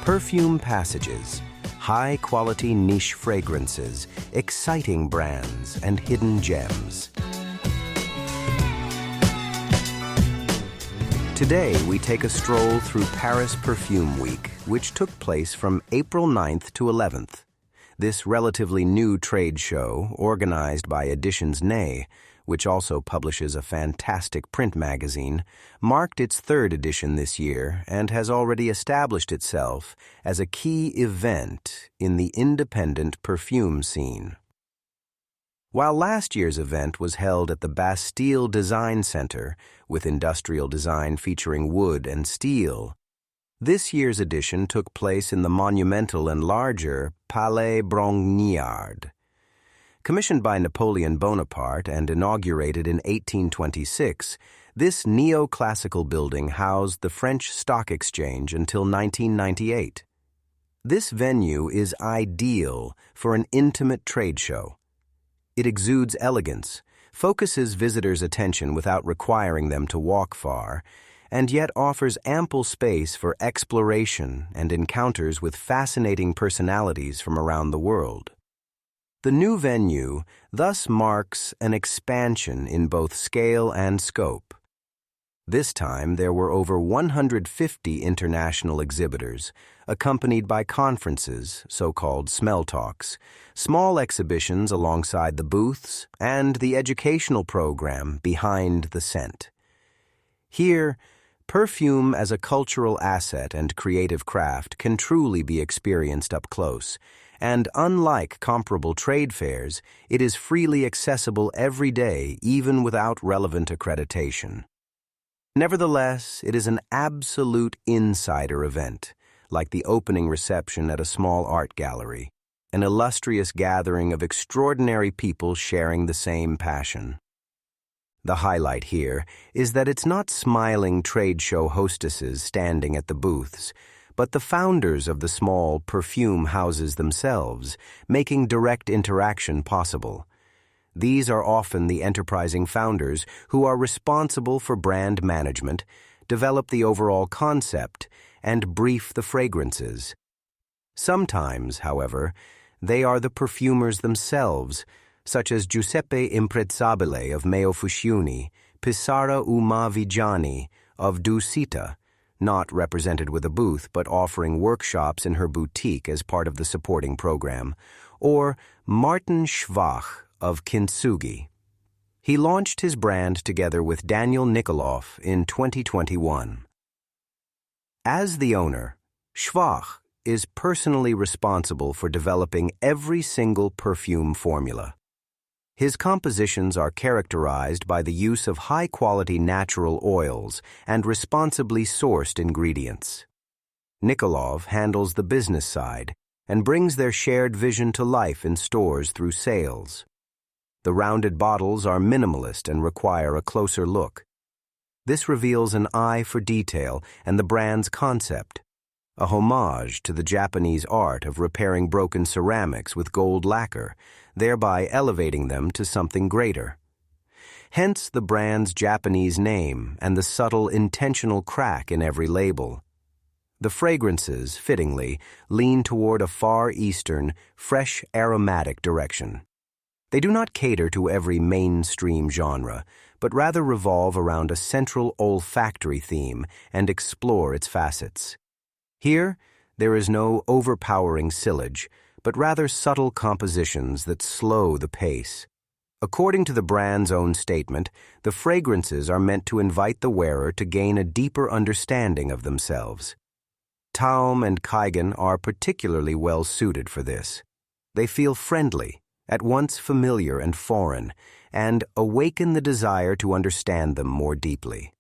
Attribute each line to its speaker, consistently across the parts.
Speaker 1: Perfume passages, high-quality niche fragrances, exciting brands, and hidden gems. Today, we take a stroll through Paris Perfume Week, which took place from April 9th to 11th. This relatively new trade show, organized by Editions Ney, which also publishes a fantastic print magazine, marked its third edition this year and has already established itself as a key event in the independent perfume scene. While last year's event was held at the Bastille Design Center, with industrial design featuring wood and steel, this year's edition took place in the monumental and larger Palais Brongniart. Commissioned by Napoleon Bonaparte and inaugurated in 1826, this neoclassical building housed the French Stock Exchange until 1998. This venue is ideal for an intimate trade show. It exudes elegance, focuses visitors' attention without requiring them to walk far, and yet offers ample space for exploration and encounters with fascinating personalities from around the world. The new venue thus marks an expansion in both scale and scope. This time, there were over 150 international exhibitors, accompanied by conferences, so-called smell talks, small exhibitions alongside the booths, and the educational program behind the scent. Here, perfume as a cultural asset and creative craft can truly be experienced up close, and unlike comparable trade fairs, it is freely accessible every day, even without relevant accreditation. Nevertheless, it is an absolute insider event, like the opening reception at a small art gallery, an illustrious gathering of extraordinary people sharing the same passion. The highlight here is that it's not smiling trade show hostesses standing at the booths, but the founders of the small perfume houses themselves, making direct interaction possible. These are often the enterprising founders who are responsible for brand management, develop the overall concept, and brief the fragrances. Sometimes, however, they are the perfumers themselves, such as Giuseppe Imprezzabile of Meo Fusciuni, Pisara Uma Vigiani of Dusita, not represented with a booth but offering workshops in her boutique as part of the supporting program, or Martin Schwach of Kintsugi. He launched his brand together with Daniel Nikoloff in 2021. As the owner, Schwach is personally responsible for developing every single perfume formula. His compositions are characterized by the use of high-quality natural oils and responsibly sourced ingredients. Nikolov handles the business side and brings their shared vision to life in stores through sales. The rounded bottles are minimalist and require a closer look. This reveals an eye for detail and the brand's concept, a homage to the Japanese art of repairing broken ceramics with gold lacquer, thereby elevating them to something greater. Hence the brand's Japanese name and the subtle intentional crack in every label. The fragrances, fittingly, lean toward a Far Eastern, fresh aromatic direction. They do not cater to every mainstream genre, but rather revolve around a central olfactory theme and explore its facets. Here, there is no overpowering sillage, but rather subtle compositions that slow the pace. According to the brand's own statement, the fragrances are meant to invite the wearer to gain a deeper understanding of themselves. Taum and Kaigen are particularly well suited for this. They feel friendly, at once familiar and foreign, and awaken the desire to understand them more deeply.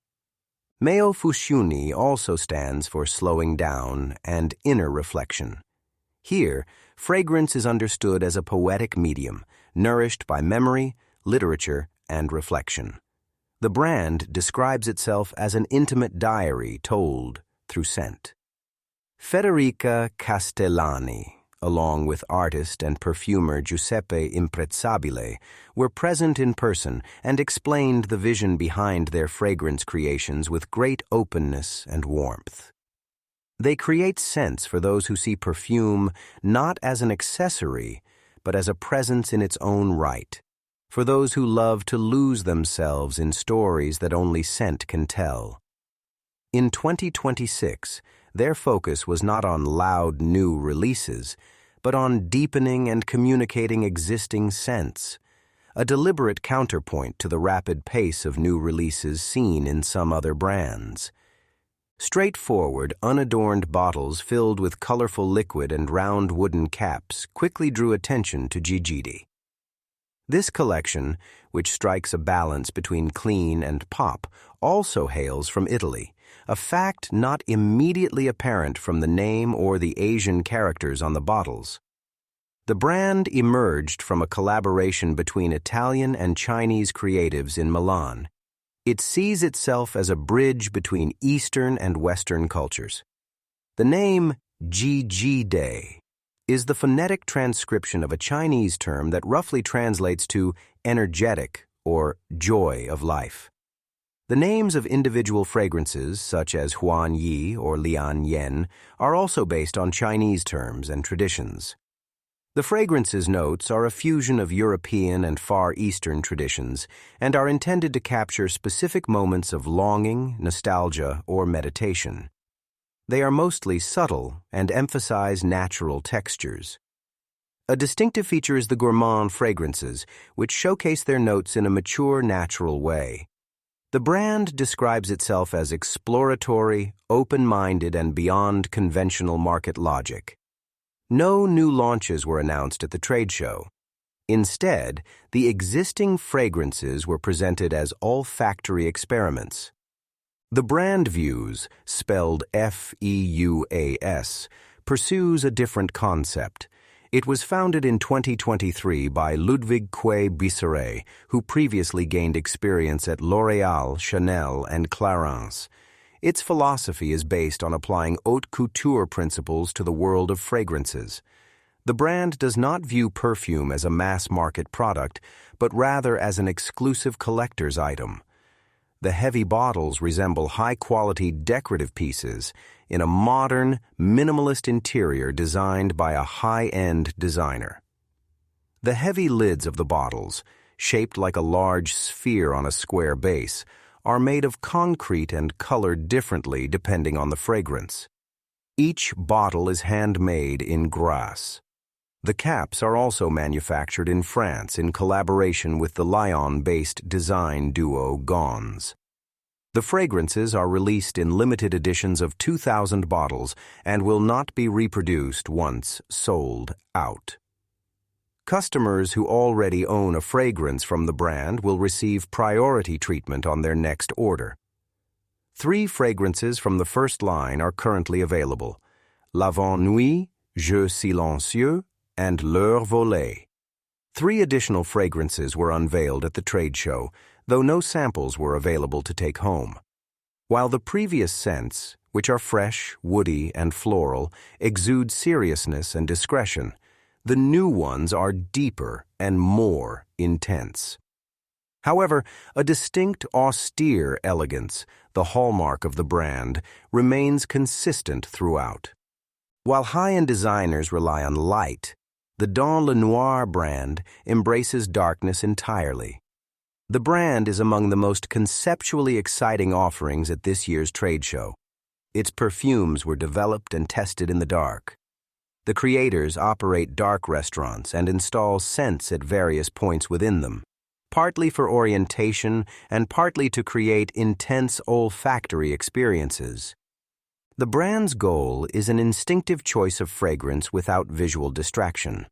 Speaker 1: Meo Fusciuni also stands for slowing down and inner reflection. Here, fragrance is understood as a poetic medium, nourished by memory, literature, and reflection. The brand describes itself as an intimate diary told through scent. Federica Castellani, along with artist and perfumer Giuseppe Imprezzabile, were present in person and explained the vision behind their fragrance creations with great openness and warmth. They create scents for those who see perfume not as an accessory, but as a presence in its own right, for those who love to lose themselves in stories that only scent can tell. In 2026, their focus was not on loud new releases, but on deepening and communicating existing scents, a deliberate counterpoint to the rapid pace of new releases seen in some other brands. Straightforward, unadorned bottles filled with colorful liquid and round wooden caps quickly drew attention to Gigiti. This collection, which strikes a balance between clean and pop, also hails from Italy, a fact not immediately apparent from the name or the Asian characters on the bottles. The brand emerged from a collaboration between Italian and Chinese creatives in Milan. It sees itself as a bridge between Eastern and Western cultures. The name Gigiti is the phonetic transcription of a Chinese term that roughly translates to energetic or joy of life. The names of individual fragrances, such as Huan Yi or Lian Yen, are also based on Chinese terms and traditions. The fragrance's notes are a fusion of European and Far Eastern traditions and are intended to capture specific moments of longing, nostalgia, or meditation. They are mostly subtle and emphasize natural textures. A distinctive feature is the gourmand fragrances, which showcase their notes in a mature, natural way. The brand describes itself as exploratory, open-minded, and beyond conventional market logic. No new launches were announced at the trade show. Instead, the existing fragrances were presented as olfactory experiments. The brand Views, spelled F-E-U-A-S, pursues a different concept. It was founded in 2023 by Ludwig Quay Bisseret, who previously gained experience at L'Oréal, Chanel, and Clarins. Its philosophy is based on applying haute couture principles to the world of fragrances. The brand does not view perfume as a mass-market product, but rather as an exclusive collector's item. The heavy bottles resemble high-quality decorative pieces in a modern, minimalist interior designed by a high-end designer. The heavy lids of the bottles, shaped like a large sphere on a square base, are made of concrete and colored differently depending on the fragrance. Each bottle is handmade in Grasse. The caps are also manufactured in France in collaboration with the Lyon-based design duo Gons. The fragrances are released in limited editions of 2,000 bottles and will not be reproduced once sold out. Customers who already own a fragrance from the brand will receive priority treatment on their next order. 3 fragrances from the first line are currently available: L'Avant Nuit, Jeu Silencieux, and L'Heure Volée. 3 additional fragrances were unveiled at the trade show, though no samples were available to take home. While the previous scents, which are fresh, woody, and floral, exude seriousness and discretion, the new ones are deeper and more intense. However, a distinct, austere elegance, the hallmark of the brand, remains consistent throughout. While high-end designers rely on light, the Dans le Noir brand embraces darkness entirely. The brand is among the most conceptually exciting offerings at this year's trade show. Its perfumes were developed and tested in the dark. The creators operate dark restaurants and install scents at various points within them, partly for orientation and partly to create intense olfactory experiences. The brand's goal is an instinctive choice of fragrance without visual distraction.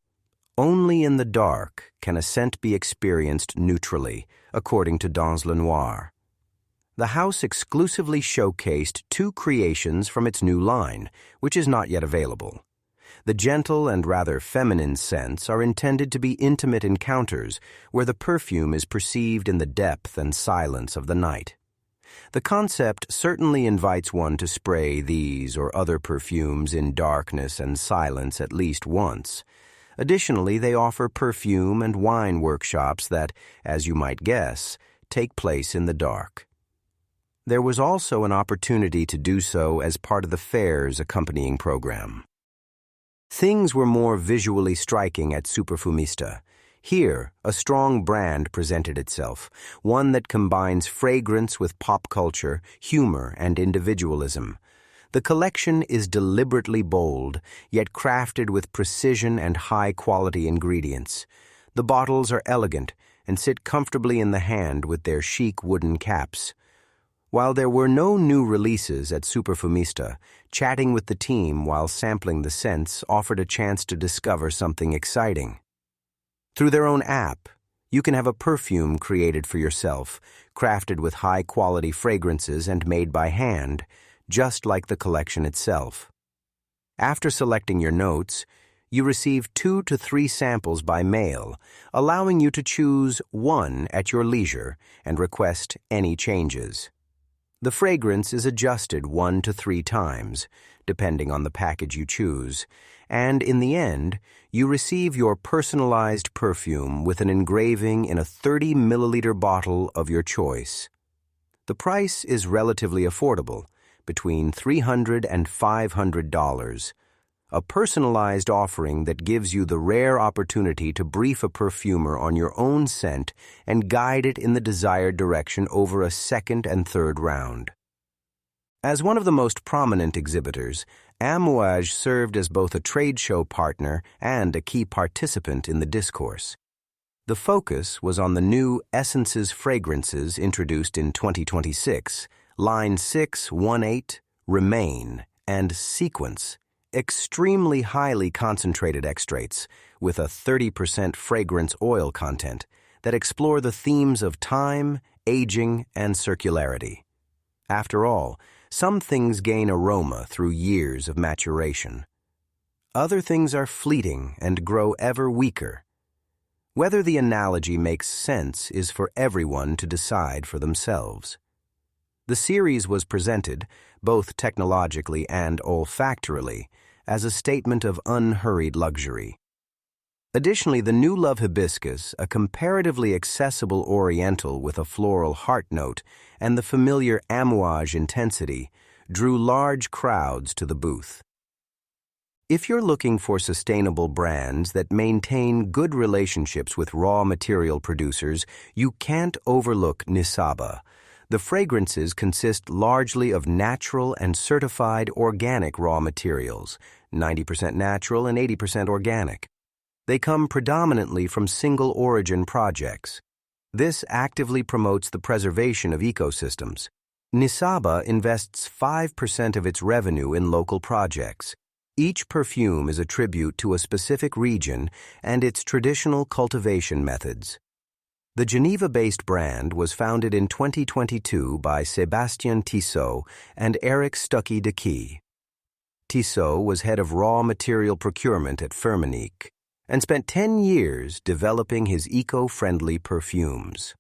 Speaker 1: Only in the dark can a scent be experienced neutrally, according to Dans le Noir. The house exclusively showcased 2 creations from its new line, which is not yet available. The gentle and rather feminine scents are intended to be intimate encounters where the perfume is perceived in the depth and silence of the night. The concept certainly invites one to spray these or other perfumes in darkness and silence at least once. Additionally, they offer perfume and wine workshops that, as you might guess, take place in the dark. There was also an opportunity to do so as part of the fair's accompanying program. Things were more visually striking at Superfumista. Here, a strong brand presented itself, one that combines fragrance with pop culture, humor, and individualism. The collection is deliberately bold, yet crafted with precision and high-quality ingredients. The bottles are elegant and sit comfortably in the hand with their chic wooden caps. While there were no new releases at Superfumista, chatting with the team while sampling the scents offered a chance to discover something exciting. Through their own app, you can have a perfume created for yourself, crafted with high-quality fragrances and made by hand, just like the collection itself. After selecting your notes, you receive 2 to 3 samples by mail, allowing you to choose one at your leisure and request any changes. The fragrance is adjusted 1 to 3 times, depending on the package you choose, and in the end, you receive your personalized perfume with an engraving in a 30-milliliter bottle of your choice. The price is relatively affordable, between $300 and $500, a personalized offering that gives you the rare opportunity to brief a perfumer on your own scent and guide it in the desired direction over a second and third round. As one of the most prominent exhibitors, Amouage served as both a trade show partner and a key participant in the discourse. The focus was on the new Essences fragrances introduced in 2026, Line 6, 1-8, Remain, and Sequence, extremely highly concentrated extracts with a 30% fragrance oil content that explore the themes of time, aging, and circularity. After all, some things gain aroma through years of maturation. Other things are fleeting and grow ever weaker. Whether the analogy makes sense is for everyone to decide for themselves. The series was presented, both technologically and olfactorily, as a statement of unhurried luxury. Additionally, the new Love Hibiscus, a comparatively accessible oriental with a floral heart note, and the familiar Amouage intensity, drew large crowds to the booth. If you're looking for sustainable brands that maintain good relationships with raw material producers, you can't overlook Nisaba. The fragrances consist largely of natural and certified organic raw materials, 90% natural and 80% organic. They come predominantly from single-origin projects. This actively promotes the preservation of ecosystems. Nisaba invests 5% of its revenue in local projects. Each perfume is a tribute to a specific region and its traditional cultivation methods. The Geneva-based brand was founded in 2022 by Sébastien Tissot and Eric Stuckey-Dequy. Tissot was head of raw material procurement at Firmenich and spent 10 years developing his eco-friendly perfumes.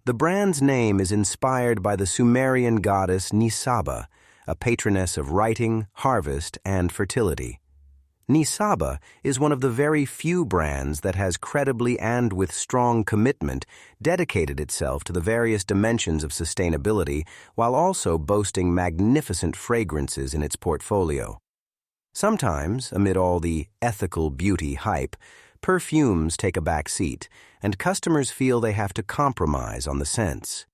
Speaker 1: The brand's name is inspired by the Sumerian goddess Nisaba, a patroness of writing, harvest, and fertility. Nisaba is one of the very few brands that has credibly and with strong commitment dedicated itself to the various dimensions of sustainability while also boasting magnificent fragrances in its portfolio. Sometimes, amid all the ethical beauty hype, perfumes take a back seat, and customers feel they have to compromise on the scents.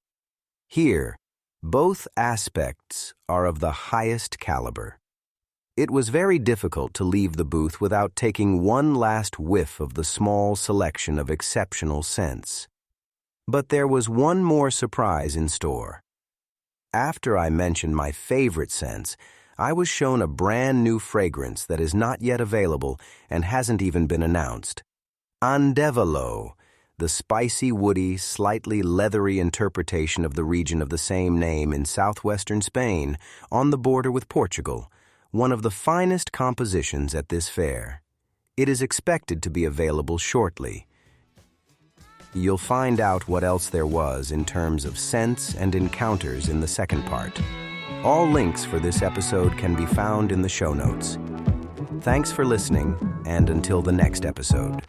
Speaker 1: Here, both aspects are of the highest caliber. It was very difficult to leave the booth without taking one last whiff of the small selection of exceptional scents. But there was one more surprise in store. After I mentioned my favorite scents, I was shown a brand new fragrance that is not yet available and hasn't even been announced. Andevalo, the spicy, woody, slightly leathery interpretation of the region of the same name in southwestern Spain, on the border with Portugal, one of the finest compositions at this fair. It is expected to be available shortly. You'll find out what else there was in terms of scents and encounters in the second part. All links for this episode can be found in the show notes. Thanks for listening, and until the next episode.